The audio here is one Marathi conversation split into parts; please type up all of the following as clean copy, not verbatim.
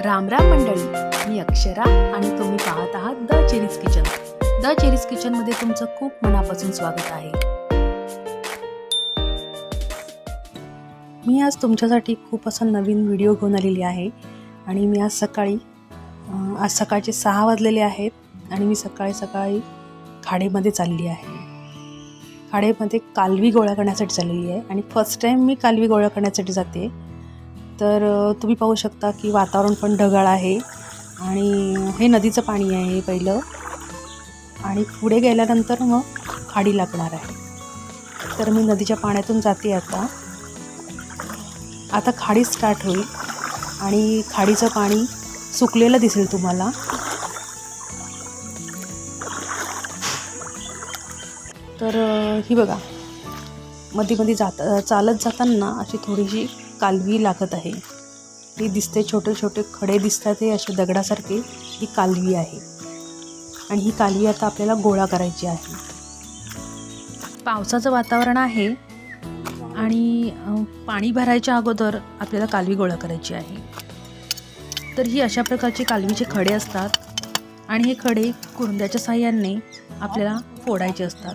राम राम मंडळी, मी अक्षरा आणि तुम्ही पाहत आहात the cherries kitchen. The cherries किचनमध्ये तुमचं खूप मनापासून स्वागत आहे. मी आज तुमच्यासाठी खूप असा नवीन व्हिडिओ घेऊन आलेली आहे आणि मी आज सकाळचे 6 वाजलेले आहेत आणि मी सकाळी खाडीमध्ये चालली आहे. खाडीमध्ये कालवी गोळा करण्यासाठी चाललेली आहे आणि फर्स्ट टाईम मी कालवी गोळा करण्यासाठी जाते. तर तुम्ही पाहू शकता की वातावरण पण ढगाळ आहे आणि हे नदीचं पाणी आहे पहिलं आणि पुढे गेल्यानंतर मग खाडी लागणार आहे. तर मी नदीच्या पाण्यातून जाते. आता खाडी स्टार्ट होईल आणि खाडीचं पाणी सुकलेलं दिसेल तुम्हाला. तर ही बघा, मध्ये चालत जाताना अशी थोडीशी कालवी लागत आहे. ही दिसते, छोटे छोटे खडे दिसतात, हे असे दगडासारखे. ही कालवी आहे आणि ही कालवी आता आपल्याला गोळा करायची आहे. पावसाचं वातावरण आहे आणि पाणी भरायच्या अगोदर आपल्याला कालवी गोळा करायची आहे. तर ही अशा प्रकारचे कालवीचे खडे असतात आणि हे खडे कुरंड्याच्या साहाय्याने आपल्याला फोडायचे असतात.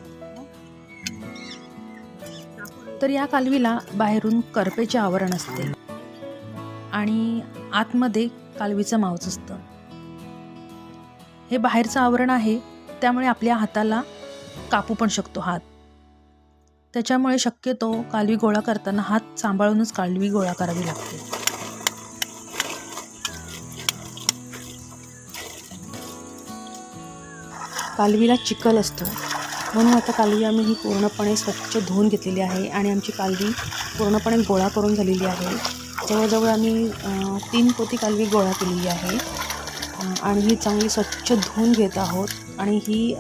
तर या कालवीला बाहेरून करपेचे आवरण असते आणि आतमध्ये कालवीचं मांस असतं. हे बाहेरचं आवरण आहे, त्यामुळे आपल्या हाताला कापू पण शकतो हात. त्याच्यामुळे शक्यतो कालवी गोळा करताना हात सांभाळूनच कालवी गोळा करावी लागते. कालवीला चिखल असतो, म्हणून आता कालवी आम्ही ही पूर्णपणे स्वच्छ धुवून घेतलेली आहे आणि आमची कालवी पूर्णपणे गोळा करून झालेली आहे. जवळजवळ आम्ही 3 पोती कालवी गोळा केलेली आहे आणि ही चांगली स्वच्छ धुवून घेत आहोत. आणि ही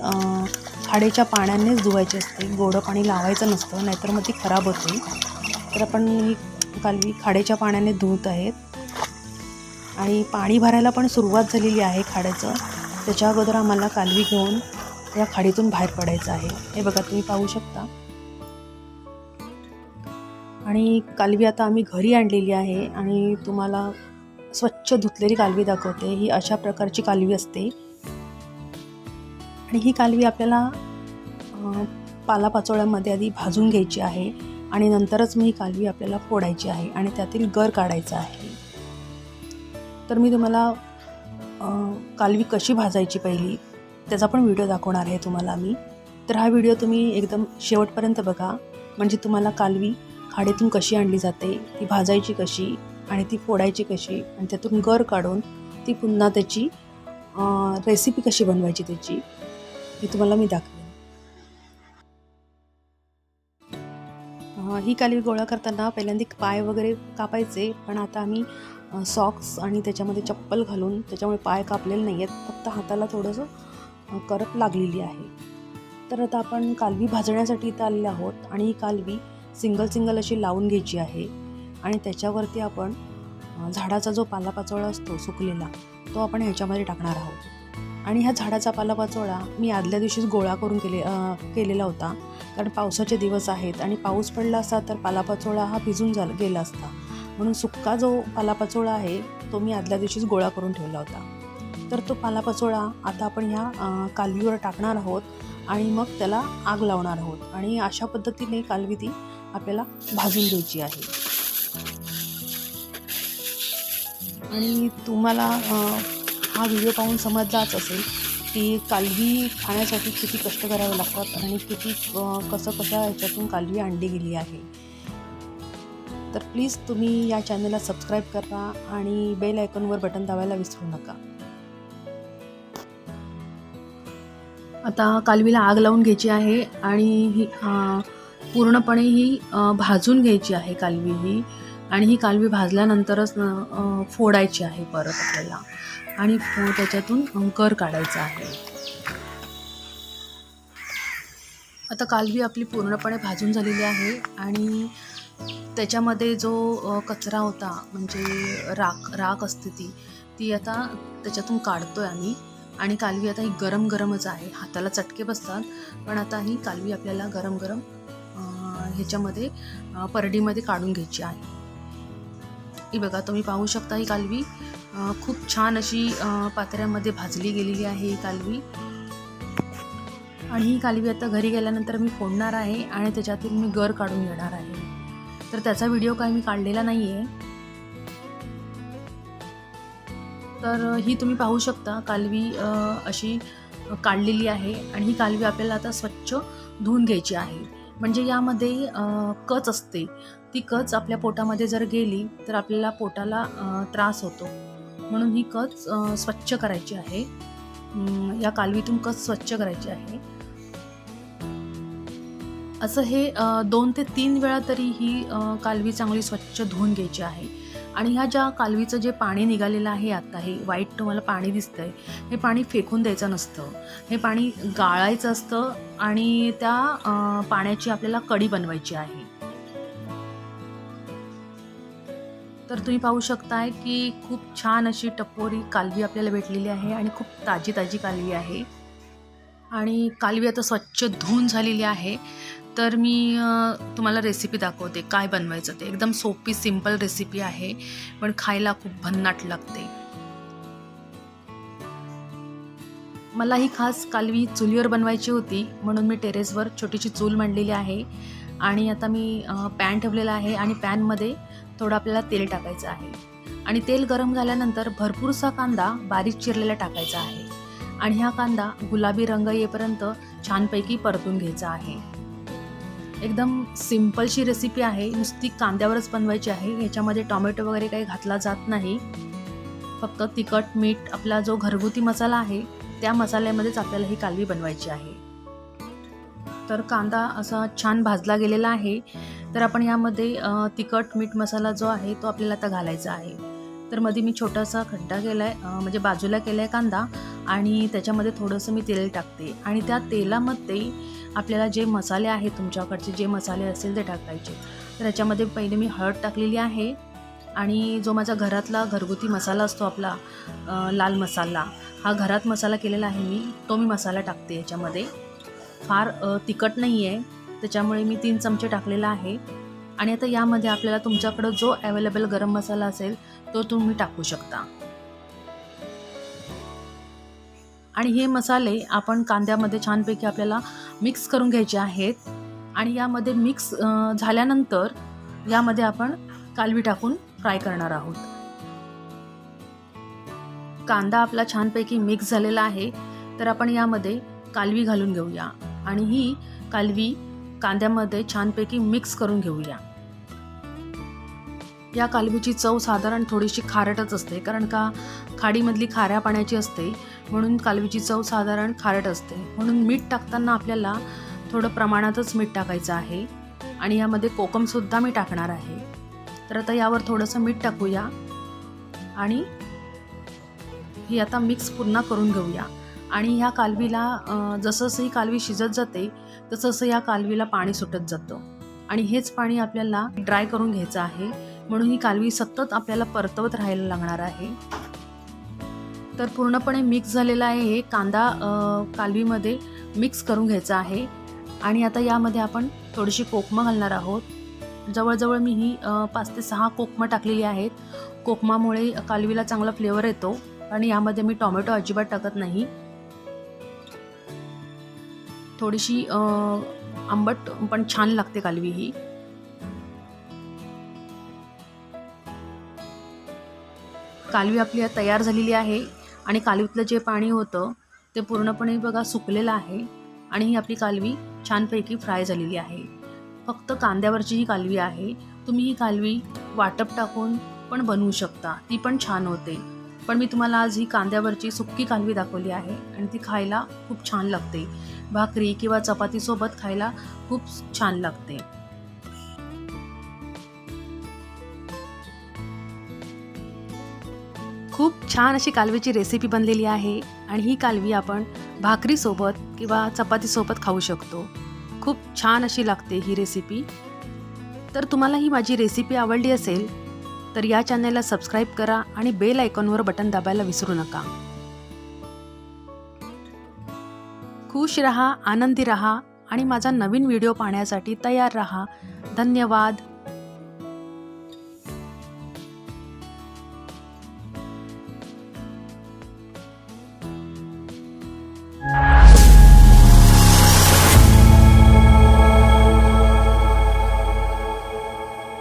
खाडीच्या पाण्यानेच धुवायची असते, गोडं पाणी लावायचं नसतं, नाहीतर मग ती खराब होते. तर आपण ही कालवी खाडीच्या पाण्याने धुवत आहेत आणि पाणी भरायला पण सुरुवात झालेली आहे खाड्याचं. त्याच्या अगोदर आम्हाला कालवी घेऊन या खाडीतून बाहेर पडायचं आहे. हे बघा, तुम्ही पाहू शकता. आणि कालवी आता आम्ही घरी आणलेली आहे आणि तुम्हाला स्वच्छ धुतलेली कालवी दाखवते. ही अशा प्रकारची कालवी असते आणि ही कालवी आपल्याला पालापाचोळ्यामध्ये आधी भाजून घ्यायची आहे आणि नंतरच मग ही कालवी आपल्याला फोडायची आहे आणि त्यातील गर काढायचा आहे. तर मी तुम्हाला कालवी कशी भाजायची पहिली त्याचा पण व्हिडिओ दाखवणार आहे तुम्हाला मी. तर हा व्हिडिओ तुम्ही एकदम शेवटपर्यंत बघा, म्हणजे तुम्हाला कालवी खाडीतून कशी आणली जाते, ती भाजायची कशी आणि ती फोडायची कशी आणि त्यातून गर काढून ती पुन्हा त्याची रेसिपी कशी बनवायची त्याची, हे तुम्हाला मी दाखवेन. ही कालवी गोळा करताना पहिल्यांदा पाय वगैरे कापायचे, पण आता आम्ही सॉक्स आणि त्याच्यामध्ये चप्पल घालून त्याच्यामुळे पाय कापलेले नाही आहेत, फक्त हाताला थोडंसं करप लागलेली आहे. तर आता आपण कालवी भाजण्यासाठी इथं आलेले आहोत आणि ही कालवी सिंगल अशी लावून घ्यायची आहे आणि त्याच्यावरती आपण झाडाचा जो पालापाचोळा असतो सुकलेला, तो आपण ह्याच्यामध्ये टाकणार आहोत. आणि ह्या झाडाचा पालापाचोळा मी आदल्या दिवशीच गोळा करून केलेला होता, कारण पावसाचे दिवस आहेत आणि पाऊस पडला असता तर पालापाचोळा हा भिजून गेला असता. म्हणून सुक्का जो पालापाचोळा आहे तो मी आदल्या दिवशीच गोळा करून ठेवला होता. तर तो पालापाचोळा आता आपण ह्या कालवीवर टाकणार आहोत आणि मग त्याला आग लावणार आहोत आणि अशा पद्धतीने कालवी ती आपल्याला भाजून घ्यायची आहे. आणि तुम्हाला हा व्हिडिओ पाहून समजलाच असेल की कालवी खाण्यासाठी किती कष्ट करावे लागतात आणि किती कशा ह्याच्यातून कालवी आणली गेली आहे. तर प्लीज तुम्ही या चॅनलला सबस्क्राईब करा आणि बेल आयकॉनवर बटन दाबायला विसरू नका. आता कालवीला आग लावून घ्यायची आहे आणि ही पूर्णपणे ही भाजून घ्यायची आहे कालवी ही. आणि ही कालवी भाजल्यानंतरच फोडायची आहे परत आपल्याला आणि त्याच्यातून गर काढायचा आहे. आता कालवी आपली पूर्णपणे भाजून झालेली आहे आणि त्याच्यामध्ये जो कचरा होता, म्हणजे राख असते ती आता त्याच्यातून काढतोय आम्ही. आणि कालवी आता ही गरमच आहे, हाताला चटके बसतात, पण आता ही कालवी आपल्याला गरम ह्याच्यामध्ये परडीमध्ये काढून घ्यायची आहे. ही बघा, तुम्ही पाहू शकता ही कालवी खूप छान अशी पातेल्यामध्ये भाजली गेलेली आहे ही कालवी. आणि ही कालवी आता घरी गेल्यानंतर मी फोडणार आहे आणि त्याच्यातून मी गर काढून घेणार आहे. तर त्याचा व्हिडिओ काही मी काढलेला नाही आहे. तर ही तुम्ही पाहू शकता कालवी अशी काढलेली आहे. आणि ही कालवी आपल्याला आता स्वच्छ धुवून घ्यायची आहे. म्हणजे यामध्ये कच असते, ती कच आपल्या पोटामध्ये जर गेली तर आपल्याला पोटाला त्रास होतो. म्हणून ही कच स्वच्छ करायची आहे. या कालवीतून कच स्वच्छ करायची आहे. असं हे 2 ते 3 वेळा तरी ही कालवी चांगली स्वच्छ धुवून घ्यायची आहे. आणि ह्या ज्या कालवीचं जे पाणी निघालेलं आहे आता, हे वाईट तुम्हाला पाणी दिसतंय, हे पाणी फेकून द्यायचं नसतं. हे पाणी गाळायचं असतं आणि त्या पाण्याची आपल्याला कढी बनवायची आहे. तर तुम्ही पाहू शकताय की खूप छान अशी टपोरी कालवी आपल्याला भेटलेली आहे आणि खूप ताजी ताजी कालवी आहे. आणि कालवी आता स्वच्छ धुवून झालेली आहे. तर मी तुम्हाला रेसिपी दाखवते काय बनवायचं ते. एकदम सोपी सिंपल रेसिपी आहे, पण खायला खूप भन्नाट लागते. मला ही खास कालवी चुलीवर बनवायची होती, म्हणून मी टेरेसवर छोटीशी चूल मांडलेली आहे. आणि आता मी पॅन ठेवलेला आहे आणि पॅनमध्ये थोडं आपल्याला तेल टाकायचं आहे. आणि तेल गरम झाल्यानंतर भरपूरसा कांदा बारीक चिरलेला टाकायचा आहे. आणि हा कांदा गुलाबी रंग येईपर्यंत छानपैकी परतून घ्यायचा आहे. एकदम सिंपलशी रेसिपी आहे, नुसती कांद्यावरच बनवायची आहे. ह्याच्यामध्ये टोमॅटो वगैरे काही घातला जात नाही. फक्त तिखट, मीठ, आपला जो घरगुती मसाला आहे त्या मसाल्यामध्येच आपल्याला ही कालवी बनवायची आहे. तर कांदा असा छान भाजला गेलेला आहे. तर आपण यामध्ये तिखट, मीठ, मसाला जो आहे तो आपल्याला आता घालायचा आहे. तर मध्ये मी छोटासा खड्डा केला आहे, म्हणजे बाजूला केला आहे कांदा. आणि त्याच्यामध्ये थोडंसं मी तेल टाकते आणि त्या तेलामध्ये आपल्याला जे मसाले आहेत, तुमच्याकडचे जे मसाले असेल ते टाकायचे. तर ह्याच्यामध्ये पहिले मी हळद टाकलेली आहे. आणि जो माझा घरातला घरगुती मसाला असतो आपला लाल मसाला, हा घरात मसाला केलेला आहे मी, तो मी मसाला टाकते ह्याच्यामध्ये. फार तिखट नाही आहे, त्याच्यामुळे मी 3 चमचे टाकलेला आहे. आणि आता यामध्ये आपल्याला तुमच्याकडं जो अवेलेबल गरम मसाला असेल तो तुम्ही टाकू शकता. आणि हे मसाले आपण कांद्यामध्ये छानपैकी आपल्याला मिक्स करून घ्यायचे आहेत. आणि यामध्ये मिक्स झाल्यानंतर यामध्ये आपण कालवी टाकून फ्राय करणार आहोत. कांदा आपला छानपैकी मिक्स झालेला आहे. तर आपण यामध्ये कालवी घालून घेऊया आणि ही कालवी कांद्यामध्ये छानपैकी मिक्स करून घेऊया. या कालवीची चव साधारण थोडीशी खारटच असते, कारण का खाडीमधली खाऱ्या पाण्याची असते, म्हणून कालवीची चव साधारण खारट असते. म्हणून मीठ टाकताना आपल्याला थोडं प्रमाणातच मीठ टाकायचं आहे. आणि यामध्ये कोकमसुद्धा मी टाकणार आहे. तर आता यावर थोडंसं मीठ टाकूया आणि ही आता मिक्स पुन्हा करून घेऊया. आणि ह्या कालवीला जसं ही कालवी शिजत जाते तसं या कालवीला पाणी सुटत जातं. आणि हेच पाणी आपल्याला ड्राय करून घ्यायचं आहे. म्हणून ही कालवी सतत आपल्याला परतवत राहायला लागणार आहे. तर पूर्णपणे मिक्स झालेला आहे हे कांदा, कालवीमध्ये मिक्स करून घ्यायचा आहे. आणि आता यामध्ये आपण थोडीशी कोकमं घालणार आहोत. जवळजवळ मी ही 5 ते 6 कोकमं टाकलेली आहेत. कोकमामुळे कालवीला चांगला फ्लेवर येतो. आणि यामध्ये मी टोमॅटो अजिबात टाकत नाही. थोडीशी आंबट पण छान लागते कालवी ही. कालवी आपली तयार झालेली आहे. आणि कालवीतलं जे पाणी होतं ते पूर्णपणे बघा सुकलेलं आहे. आणि ही आपली कालवी छानपैकी फ्राय झालेली आहे. फक्त कांद्यावरची ही कालवी आहे. तुम्ही ही कालवी वाटप टाकून पण बनवू शकता, ती पण छान होते. पण मी तुम्हाला आज ही कांद्यावरची सुक्की कालवी दाखवली आहे आणि ती खायला खूप छान लागते. भाकरी किंवा चपातीसोबत खायला खूप छान लागते. खूप छान अशी कालवीची रेसिपी बनलेली आहे. आणि ही कालवी आपण भाकरीसोबत किंवा चपातीसोबत खाऊ शकतो. खूप छान अशी लागते ही रेसिपी. तर तुम्हाला ही माझी रेसिपी आवडली असेल तर या चॅनलला सबस्क्राईब करा आणि बेल आयकॉनवर बटन दाबायला विसरू नका. खुश रहा, आनंदी रहा आणि माझा नवीन व्हिडिओ पाहण्यासाठी तयार रहा. धन्यवाद.